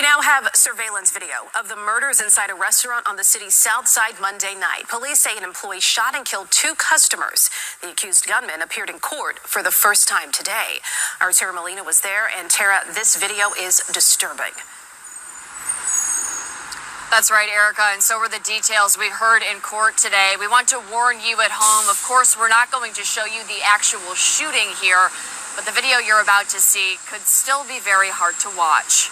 We now have surveillance video of the murders inside a restaurant on the city's south side Monday night. Police say an employee shot and killed two customers. The accused gunman appeared in court for the first time today. Our Tara Molina was there, and Tara, this video is disturbing. That's right, Erica, and so were the details we heard in court today. We want to warn you at home, of course, we're not going to show you the actual shooting here, but the video you're about to see could still be very hard to watch.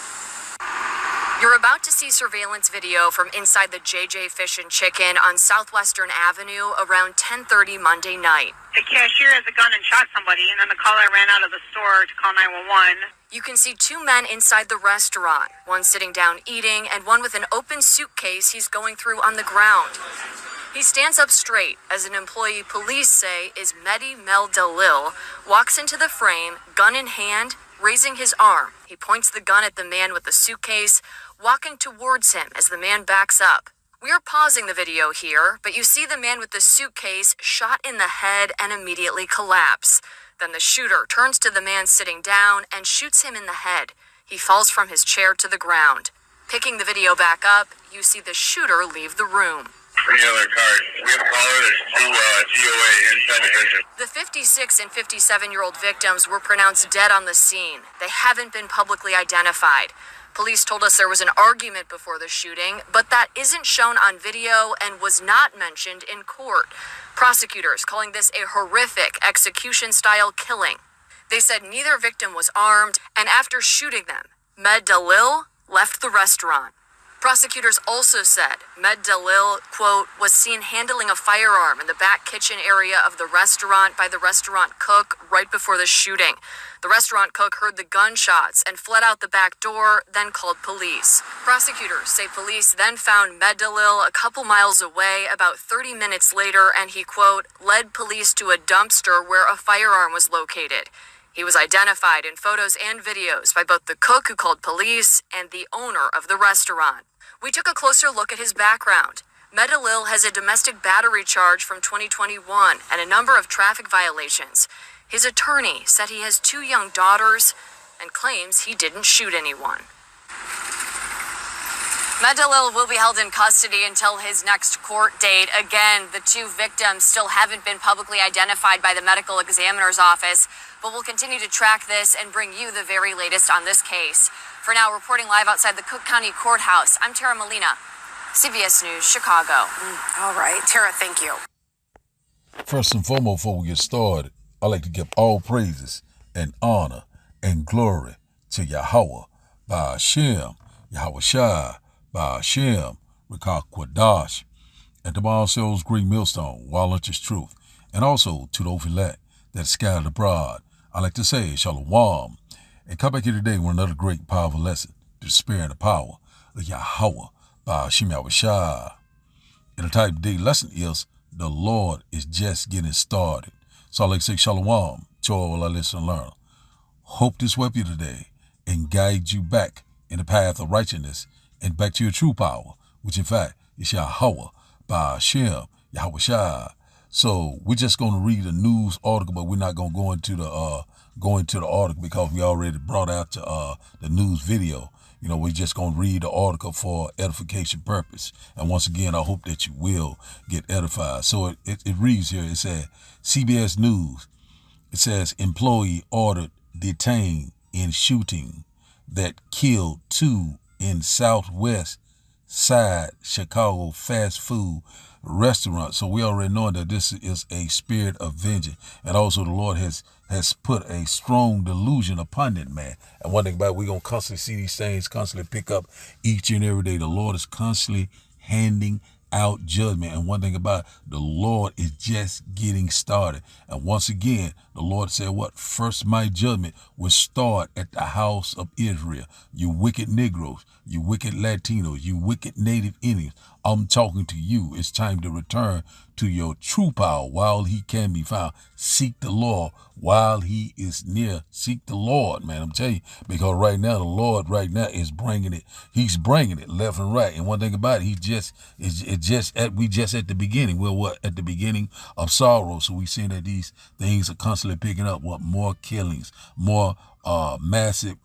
You're about to see surveillance video from inside the JJ Fish and Chicken on Southwestern Avenue around 10:30 Monday night. The cashier has a gun and shot somebody, and then the caller ran out of the store to call 911. You can see two men inside the restaurant, one sitting down eating and one with an open suitcase he's going through on the ground. He stands up straight as an employee police say is Mehdi Mel Dalil walks into the frame, gun in hand, raising his arm. He points the gun at the man with the suitcase, walking towards him as the man backs up. We are pausing the video here, but you see the man with the suitcase shot in the head and immediately collapse. Then the shooter turns to the man sitting down and shoots him in the head. He falls from his chair to the ground. Picking the video back up, you see the shooter leave the room. Any other cars? We have a caller. There's two DOA inside the vision. The 56 and 57-year-old victims were pronounced dead on the scene. They haven't been publicly identified. Police told us there was an argument before the shooting, but that isn't shown on video and was not mentioned in court. Prosecutors calling this a horrific execution-style killing. They said neither victim was armed, and after shooting them, Mehdi Dalil left the restaurant. Prosecutors also said Mehdi Dalil, quote, was seen handling a firearm in the back kitchen area of the restaurant by the restaurant cook right before the shooting. The restaurant cook heard the gunshots and fled out the back door, then called police. Prosecutors say police then found Mehdi Dalil a couple miles away about 30 minutes later, and he, quote, led police to a dumpster where a firearm was located. He was identified in photos and videos by both the cook who called police and the owner of the restaurant. We took a closer look at his background. Mehdi Dalil has a domestic battery charge from 2021 and a number of traffic violations. His attorney said he has two young daughters and claims he didn't shoot anyone. Mehdi Dalil will be held in custody until his next court date. Again, the two victims still haven't been publicly identified by the medical examiner's office, but we'll continue to track this and bring you the very latest on this case. For now, reporting live outside the Cook County Courthouse, I'm Tara Molina, CBS News, Chicago. All right, Tara, thank you. First and foremost, before we get started, I'd like to give all praises and honor and glory to Yahweh, Ba'ashem, Yahweh Shai, Ba'ashem, Rekah Kwadash, and to my ourselves great millstone, while unto truth, and also to the elect that is scattered abroad. I like to say Shalom, and come back here today with another great powerful lesson to the spirit and the power of Yahweh, Ba'ashem Yahweh Shai. And the type of day lesson is the Lord is just getting started. So I like to say Shalom to all our listeners and learners. Hope this will help you today and guide you back in the path of righteousness and back to your true power, which in fact is Yahweh, Ba'ashem, Yahweh Shai. So we're just going to read a news article, but we're not going to go into the article because we already brought out the news video. You know, we're just going to read the article for edification purpose. And once again, I hope that you will get edified. So it reads here, it says, CBS News, it says, employee ordered detained in shooting that killed two in Southwest Side Chicago fast food restaurant. So we already know that this is a spirit of vengeance. And also the Lord has put a strong delusion upon it, man. And one thing about it, we're going to constantly see these things, constantly pick up each and every day. The Lord is constantly handing out judgment. And one thing about it, the Lord is just getting started. And once again, the Lord said, what? First, my judgment will start at the house of Israel. You wicked Negroes, you wicked Latinos, you wicked Native Indians. I'm talking to you. It's time to return to your true power while he can be found. Seek the Lord while he is near. Seek the Lord, man. I'm telling you, because right now, the Lord right now is bringing it. He's bringing it left and right. And one thing about it, we just at the beginning. We're what? At the beginning of sorrow. So we're seeing that these things are constantly picking up. What? More killings, more massive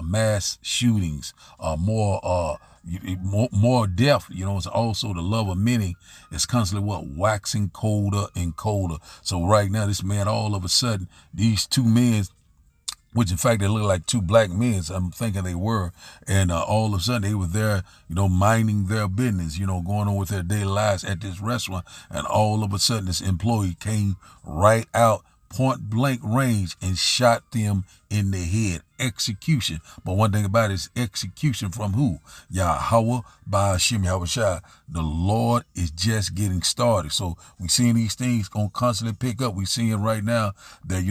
mass shootings, more death. It's also the love of many is constantly waxing colder and colder. So right now, this man, all of a sudden, these two men, which in fact they look like two black men, I'm thinking they were, and all of a sudden they were there, minding their business, going on with their daily lives at this restaurant, and all of a sudden this employee came right out, point blank range, and shot them in the head. Execution. But one thing about it is execution from who? Yahweh Ba'ashem Yahushua. The Lord is just getting started. So we seeing these things gonna constantly pick up. We seeing right now that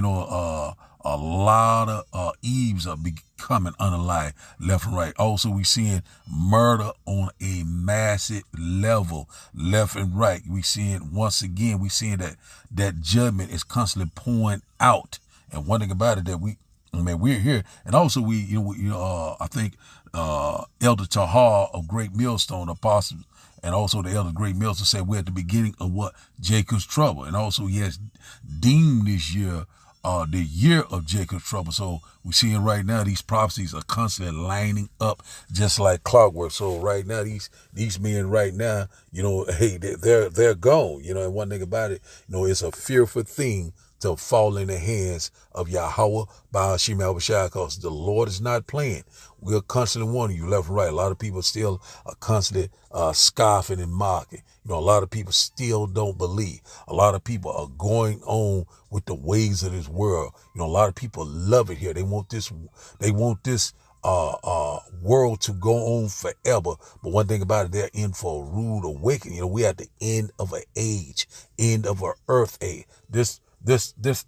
a lot of Eves are becoming unalive left and right. Also, we seeing murder on a massive level left and right. We seeing that judgment is constantly pouring out. And one thing about it that we're here, and also I think Elder Tahar of Great Millstone Apostle, and also the Elder Great Millstone said we're at the beginning of Jacob's trouble, and also he has deemed this year the year of Jacob's trouble. So we're seeing right now these prophecies are constantly lining up just like clockwork. So right now these men right now, hey, they're gone. And one thing about it, it's a fearful thing to fall in the hands of Yahweh Ba'ashem Yahushua, because the Lord is not playing. We're constantly warning you left and right. A lot of people still are constantly scoffing and mocking. A lot of people still don't believe. A lot of people are going on with the ways of this world. A lot of people love it here. They want this world to go on forever. But one thing about it, they're in for a rude awakening. We're at the end of an age, end of an earth age. This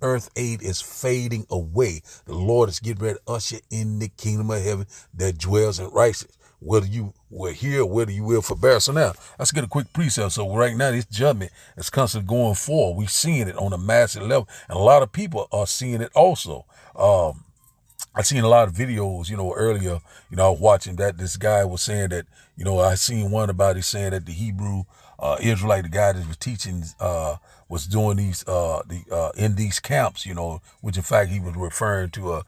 earth age is fading away. The Lord is getting ready to usher in the kingdom of heaven that dwells in righteousness. Whether you were here, whether you will forbear. So now, let's get a quick precept. So right now, this judgment is constantly going forward. We're seeing it on a massive level, and a lot of people are seeing it also. I seen a lot of videos, earlier, I was watching that this guy was saying that, I seen one about it saying that the Hebrew Israelite, the guy that was teaching, was doing these, in these camps, which in fact he was referring to,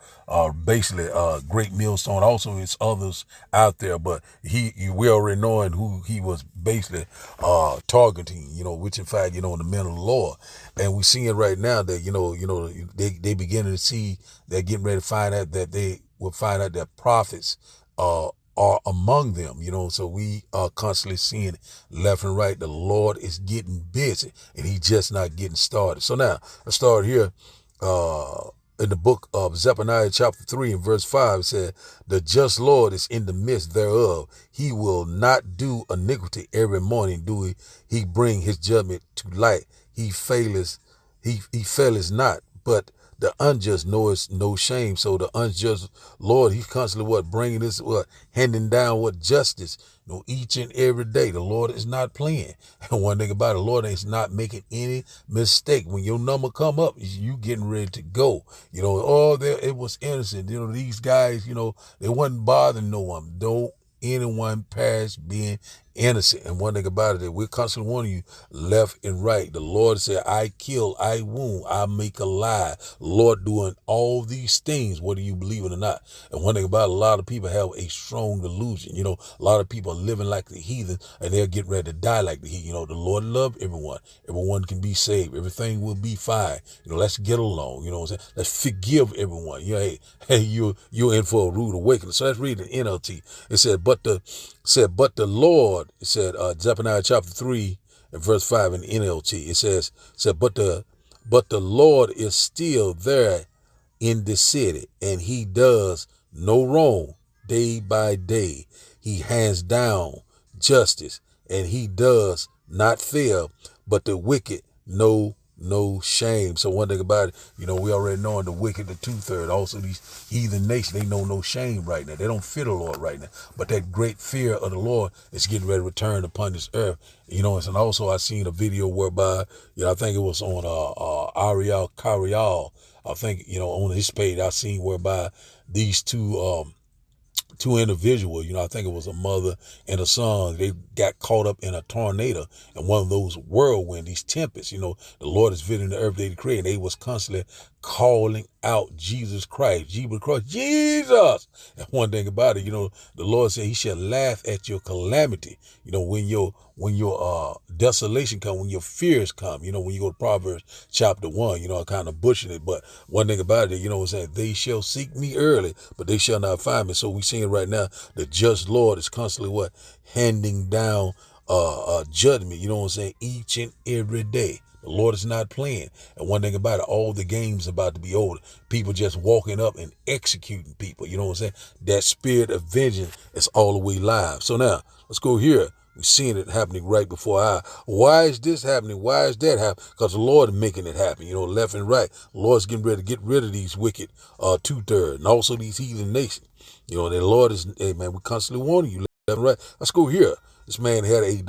basically, Great Millstone. Also, it's others out there, but we already knowing who he was basically, targeting, which in fact, the men of the Lord. And we seeing right now that, they beginning to see, they're getting ready to find out that they will find out that prophets, are among them, so we are constantly seeing left and right. The Lord is getting busy, and he's just not getting started. So now let's start here in the book of Zephaniah chapter 3 and verse 5. It said, the just Lord is in the midst thereof. He will not do iniquity. Every morning do he bring his judgment to light. He faileth not, but the unjust knows no shame. So the unjust Lord, he's constantly bringing this, handing down justice, each and every day. The Lord is not playing. And one thing about it, the Lord is not making any mistake. When your number come up, you getting ready to go. It was innocent. These guys, they wasn't bothering no one. Don't anyone perish being innocent. And one thing about it, that we're constantly warning you left and right. The Lord said, I kill, I wound, I make alive. Lord doing all these things, whether you believe it or not. And one thing about it, a lot of people have a strong delusion. A lot of people are living like the heathen, and they're getting ready to die like the heathen. The Lord loves everyone. Everyone can be saved. Everything will be fine. Let's get along. Let's forgive everyone. Hey, you're in for a rude awakening. So let's read the NLT. It said, but the Lord, it said, Zephaniah chapter 3 and verse 5 in NLT. It said, but the Lord is still there in the city, and he does no wrong day by day. He hands down justice, and he does not fail, but the wicked know no shame. So one thing about it, we already know the wicked, the 2/3. Also these heathen nations, they know no shame right now. They don't fear the Lord right now. But that great fear of the Lord is getting ready to return upon this earth. And also I seen a video whereby, I think it was on Ariel Carial. I think, on his page, I seen whereby these two two individuals, I think it was a mother and a son. They got caught up in a tornado and one of those whirlwind, these tempests. The Lord is visiting the earth they created. They was constantly calling out Jesus Christ, Jesus Christ, Jesus. And one thing about it, the Lord said he shall laugh at your calamity. When your desolation come, when your fears come, when you go to Proverbs chapter 1, I kind of butchered it, but one thing about it, it's saying they shall seek me early, but they shall not find me. So we seeing right now the just Lord is constantly handing down judgment, each and every day. The Lord is not playing. And one thing about it, all the games about to be over. People just walking up and executing people. That spirit of vengeance is all the way live. So now, let's go here. We're seeing it happening right before our eyes. Why is this happening? Why is that happening? Because the Lord is making it happen, left and right. The Lord's getting ready to get rid of these wicked two-thirds and also these heathen nations. The Lord is, hey man, we're constantly warning you, left and right. Let's go here. This man had a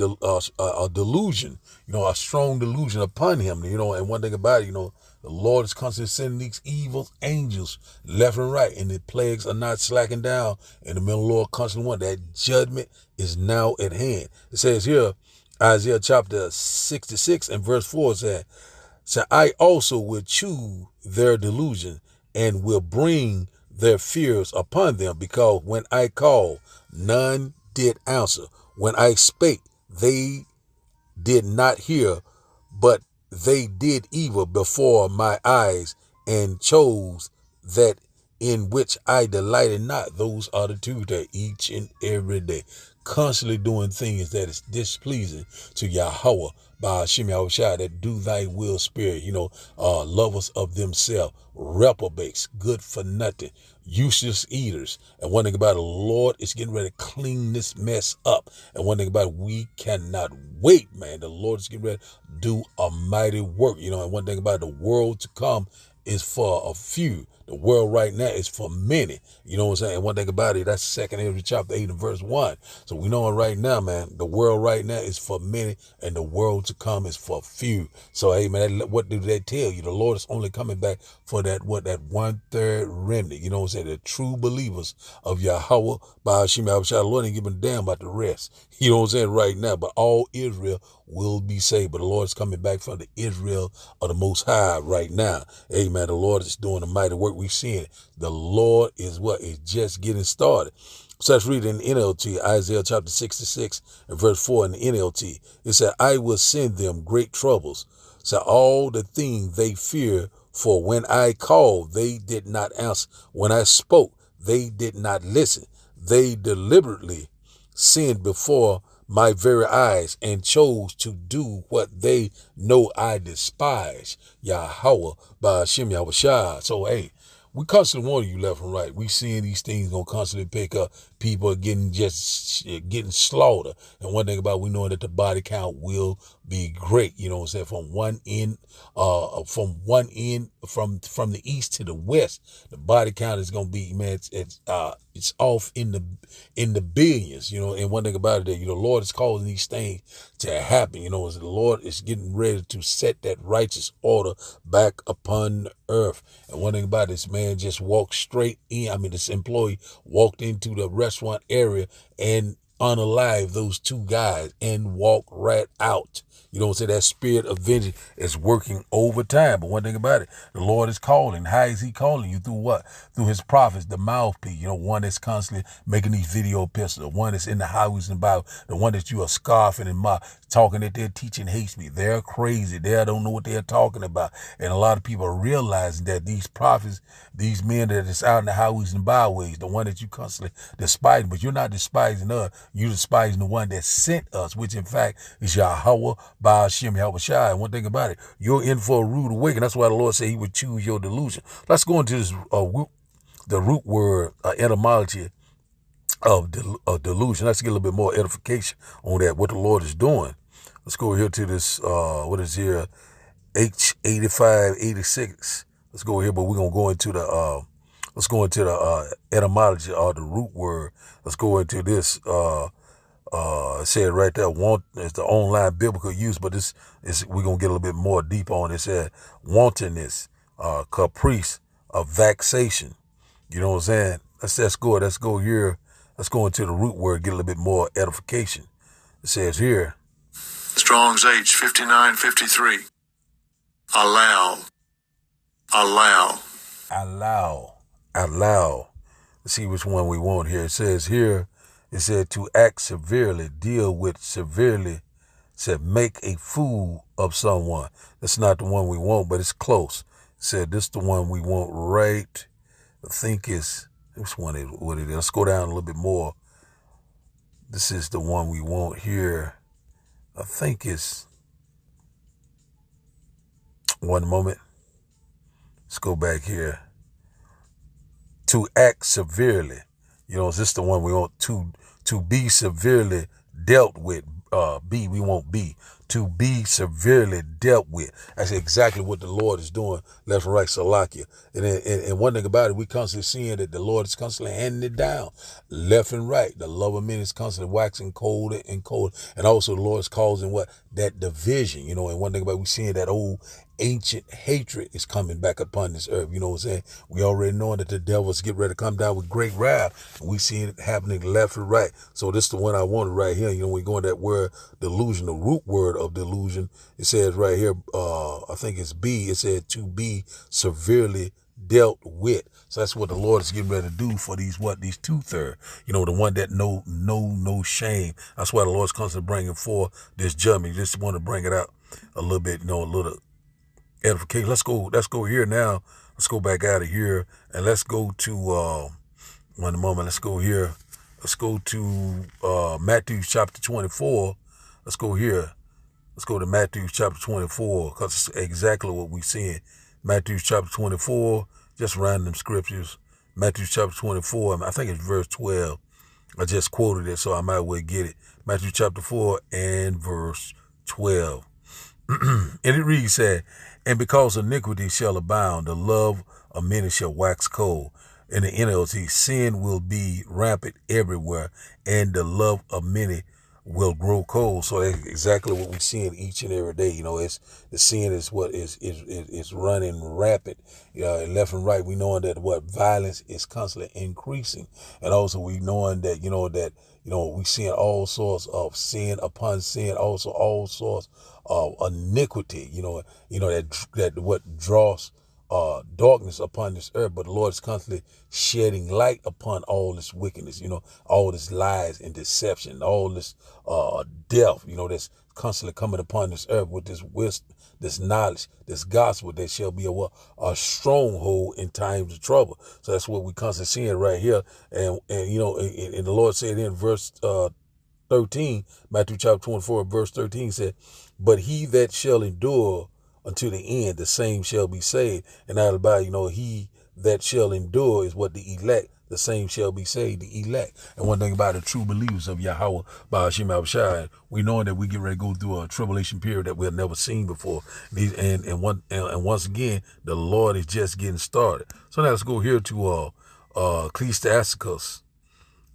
delusion, a strong delusion upon him, and one thing about it, the Lord is constantly sending these evil angels left and right, and the plagues are not slacking down. And the middle Lord constantly want that judgment is now at hand. It says here, Isaiah chapter 66 and verse 4 said, so I also will chew their delusion and will bring their fears upon them, because when I called, none did answer. When I spake, they did not hear, but they did evil before my eyes and chose that in which I delighted not. Those are the two that each and every day constantly doing things that is displeasing to Yahweh by Hashem Yahushua, that do thy will spirit, lovers of themselves, reprobates, good for nothing, useless eaters. And one thing about it, the Lord is getting ready to clean this mess up. And one thing about it, we cannot wait, man. The Lord is getting ready to do a mighty work, and one thing about it, the world to come is for a few. The world right now is for many. You know what I'm saying? And one thing about it, that's 2 Ezra chapter 8 and verse 1. So we know it right now, man. The world right now is for many, and the world to come is for few. So, hey, man, what do they tell you? The Lord is only coming back for that 1/3 remnant. You know what I'm saying? The true believers of Yahweh by Hashem Yahushua. The Lord ain't giving a damn about the rest. You know what I'm saying? Right now. But all Israel will be saved. But the Lord is coming back for the Israel of the Most High right now. Amen. The Lord is doing a mighty work. We've seen it. The Lord is just getting started. So let's read in NLT, Isaiah chapter 66 and verse 4 in the NLT. It said, I will send them great troubles. So all the things they fear, for when I called, they did not answer. When I spoke, they did not listen. They deliberately sinned before my very eyes and chose to do what they know I despise. Yahweh by Hashem Yahushua. So, hey, we constantly warning you left and right. We seeing these things gonna constantly pick up. People are getting slaughtered. And one thing about it, we know that the body count will be great. You know what I'm saying? From the east to the west, the body count is gonna be, man, it's off in the billions, and one thing about it, that, the Lord is causing these things to happen, as the Lord is getting ready to set that righteous order back upon the earth. And one thing about this man just walked straight in. This employee walked into the restaurant area and unalive those two guys and walk right out. You know what I'm saying? That spirit of vengeance is working overtime. But one thing about it, the Lord is calling. How is he calling you? Through what? Through his prophets, the mouthpiece. One that's constantly making these video epistles, the one that's in the highways and byways, the one that you are scoffing and talking that they're teaching hate speech. They're crazy. They don't know what they're talking about. And a lot of people are realizing that these prophets, these men that is out in the highways and byways, the one that you constantly despise, but you're not despising us. You're despising the one that sent us, which in fact is Yahweh by Hashem Yahushua. And one thing about it, you're in for a rude awakening. That's why the Lord said he would choose your delusion. Let's go into this the root word etymology of delusion. Let's get a little bit more edification on that, what the Lord is doing. Let's go here to this, what is here, H8586. Let's go here, but we're going to go into the, etymology of the root word. Let's go into this, it said right there, want is the online biblical use, but this is, we're going to get a little bit more deep on it. It said wantonness, caprice, vexation. You know what I'm saying? Let's go here Let's go into the root word, get a little bit more edification. It says here, Strong's H 5953. Allow. Let's see which one we want here. It says here, it said to act severely, deal with severely, said make a fool of someone. That's not the one we want, but it's close. It said this is the one we want, right? I think is, which one is what it is? Let's go down a little bit more. This is the one we want here. I think it's, one moment. Let's go back here. To act severely. You know, is this the one we want? To be severely dealt with. B, we want B. To be severely dealt with. That's exactly what the Lord is doing, left and right, Salakia. And one thing about it, we constantly seeing that the Lord is constantly handing it down, left and right. The love of men is constantly waxing colder and colder. And also the Lord is causing what? That division, you know. And one thing about it, we seeing that old ancient hatred is coming back upon this earth. You know what I'm saying? We already know that the devil's get ready to come down with great wrath. And we seeing it happening left and right. So this is the one I wanted right here. You know, we going that word delusion, the root word of delusion. It says right here, I think it's B. It said to be severely dealt with. So that's what the Lord is getting ready to do for these 2/3. You know, the one that no shame. That's why the Lord's constantly bringing forth this judgment. Just want to bring it out a little bit, you know, a little edification. Let's go here now. Let's go back out of here and let's go to one moment. Let's go here. Let's go to Matthew chapter 24. Let's go here. Let's go to Matthew chapter 24 because it's exactly what we're seeing. Matthew chapter 24, just random scriptures. Matthew chapter 24, I think it's verse 12. I just quoted it, so I might well get it. Matthew chapter 4 and verse 12. And it reads, said, and because iniquity shall abound, the love of many shall wax cold. In the NLT, sin will be rampant everywhere, and the love of many will grow cold. So that's exactly what we seeing each and every day. You know, it's the sin is what is running rapid, left and right. We knowing that what violence is constantly increasing, and also we knowing that we seeing all sorts of sin upon sin, also all sorts of iniquity. That what draws darkness upon this earth, but the Lord is constantly shedding light upon all this wickedness, all this lies and deception, all this death, that's constantly coming upon this earth with this wisdom, this knowledge, this gospel that shall be a stronghold in times of trouble. So that's what we constantly seeing right here. And the Lord said in verse 13, Matthew chapter 24, verse 13 said, but he that shall endure unto the end, the same shall be saved. And out about, he that shall endure is what the elect, the same shall be saved, the elect. And one thing about the true believers of Yahweh, Ba'ashim Abishai, we know that we get ready to go through a tribulation period that we have never seen before. And once again, the Lord is just getting started. So now let's go here to Ecclesiasticus,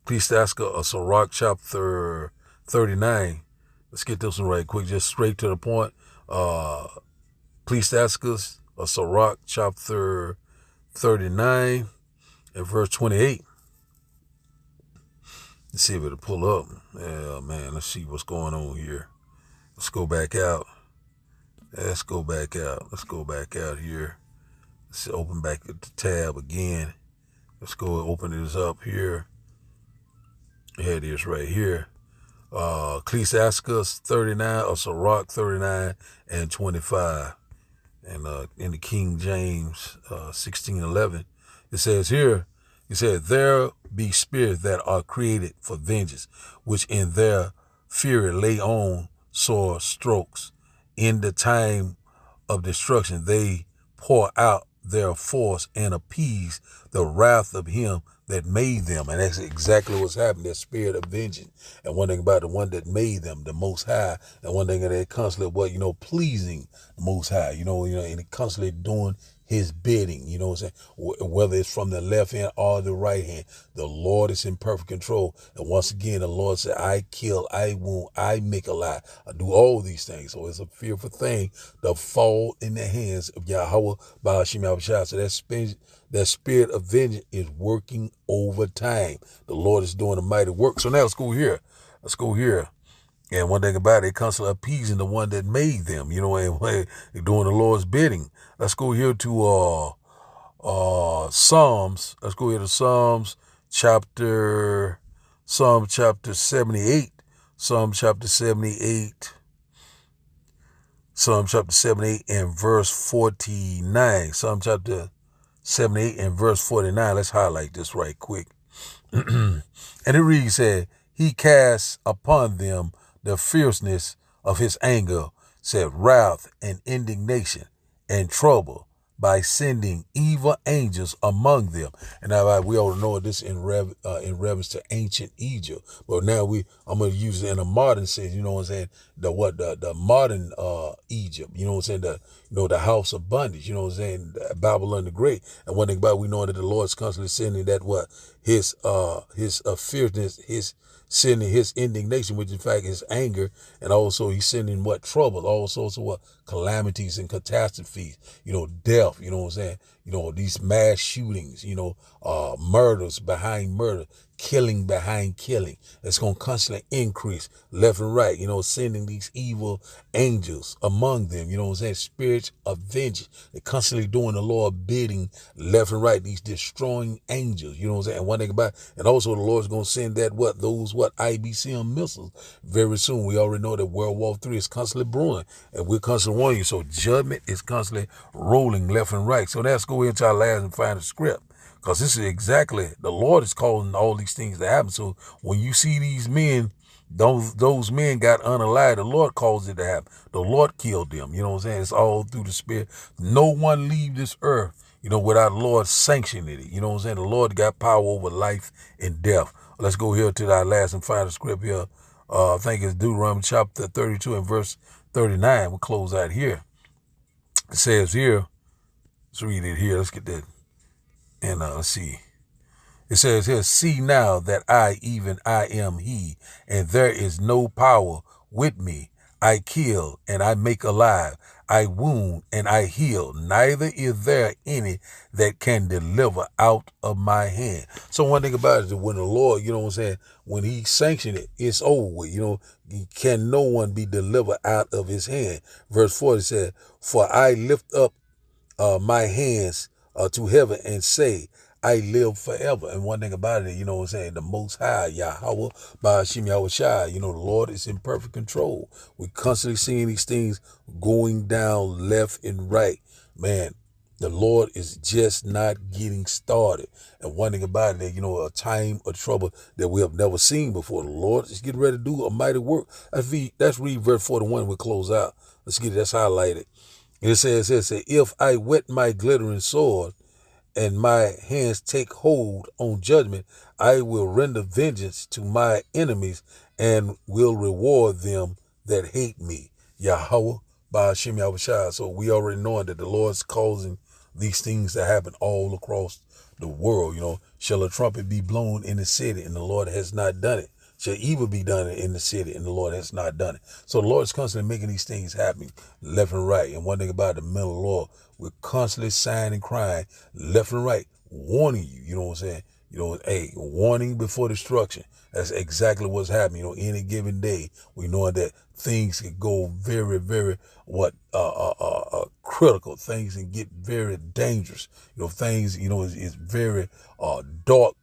Sirach chapter 39. Let's get this one right quick, just straight to the point. Ecclesiasticus, Sirach chapter 39 and verse 28. Let's see if it'll pull up. Yeah, man, let's see what's going on here. Let's go back out. Let's go back out here. Let's open back the tab again. Let's go open this up here. Here it is right here. Ecclesiasticus 39, or Sirach 39 and 25. And in the King James 16:11, it says here, there be spirits that are created for vengeance, which in their fury lay on sore strokes. In the time of destruction, they pour out their force and appease the wrath of him that made them. And that's exactly what's happening, that spirit of vengeance. And one thing about the one that made them, the Most High, and one thing that they constantly, pleasing the Most High, and constantly doing his bidding, you know what I'm saying? Whether it's from the left hand or the right hand, the Lord is in perfect control. And once again, the Lord said, I kill, I wound, I make alive. I do all these things. So it's a fearful thing to fall in the hands of Yahweh Ba'ashim Yahushua. So that spirit of vengeance is working overtime. The Lord is doing a mighty work. So now let's go here. And one thing about it, it comes to appeasing the one that made them, you know, and they're doing the Lord's bidding. Let's go here to Psalms. Let's go here to Psalm chapter 78. Psalm chapter 78 and verse 49. Psalm chapter 78 and verse 49. Let's highlight this right quick. And it reads, he casts upon them the fierceness of his anger, said wrath and indignation and trouble by sending evil angels among them. And now we all know this in reference to ancient Egypt. But now I'm going to use it in a modern sense, you know what I'm saying? The modern Egypt, you know what I'm saying? The house of bondage, you know what I'm saying? Babylon the Great. And one thing about we know that the Lord's constantly sending that his fierceness, sending his indignation, which in fact is anger, and also he's sending trouble, all sorts of calamities and catastrophes, death, you know what I'm saying, these mass shootings, murders behind murder, killing behind killing. It's going to constantly increase left and right, sending these evil angels among them, you know what I'm saying, spirits of vengeance. They're constantly doing the Lord bidding left and right, these destroying angels, you know what I'm saying. And one thing about it, and also the Lord's going to send that those IBCM missiles very soon. We already know that World War III is constantly brewing, and we're constantly warning you. So judgment is constantly rolling left and right. So let's go into our last and final script. Because this is exactly, the Lord is causing all these things to happen. So when you see these men, those men got unalive, the Lord caused it to happen. The Lord killed them. You know what I'm saying? It's all through the Spirit. No one leave this earth, without the Lord sanctioning it. You know what I'm saying? The Lord got power over life and death. Let's go here to our last and final script here. I think it's Deuteronomy chapter 32 and verse 39. We'll close out here. It says here, let's read it here. Let's get that. And let's see. It says here, see now that I am he, and there is no power with me. I kill and I make alive. I wound and I heal. Neither is there any that can deliver out of my hand. So one thing about it is that when the Lord, you know what I'm saying, when he sanctioned it, it's over with. Can no one be delivered out of his hand? Verse 40 said, for I lift up my hands to heaven and say, I live forever. And one thing about it, you know what I'm saying, the Most High, Yahweh, Ba'ashim Yahushua, the Lord is in perfect control. We're constantly seeing these things going down left and right. Man, the Lord is just not getting started. And one thing about it, a time of trouble that we have never seen before. The Lord is getting ready to do a mighty work. Let's read verse 41. We'll close out. Let's get that's highlighted. It says, if I whet my glittering sword and my hands take hold on judgment, I will render vengeance to my enemies and will reward them that hate me. Yahweh Ba'ashim Yahushua. So we already know that the Lord's causing these things to happen all across the world. Shall a trumpet be blown in the city, and the Lord has not done it? Shall evil be done in the city, and the Lord has not done it? So the Lord is constantly making these things happen left and right. And one thing about the men of the Lord, we're constantly sighing and crying left and right, warning you, you know what I'm saying? Warning before destruction. That's exactly what's happening. Any given day, we know that things can go very, very, critical. Things can get very dangerous. Things, is very dark,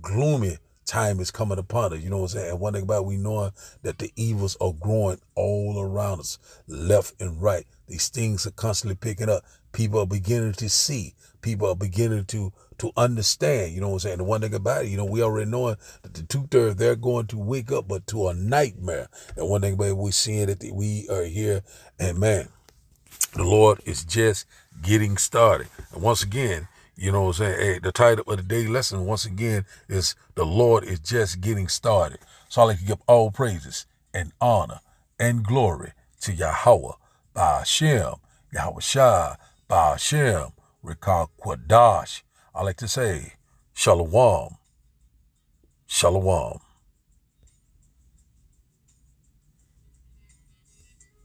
gloomy time is coming upon us. You know what I'm saying? And one thing about it, we know that the evils are growing all around us, left and right. These things are constantly picking up. People are beginning to see. People are beginning to understand. You know what I'm saying? The one thing about it, we already know that the 2/3, they're going to wake up, but to a nightmare. And one thing about it, we're seeing that we are here, and man, the Lord is just getting started. And once again, you know what I'm saying? The title of the daily lesson, once again, is the Lord is just getting started. So I like to give all praises and honor and glory to Yahweh, Ba'ashim, Yahushua, Ba'ashim, Rika Kwadash. I like to say, Shalom. Shalom.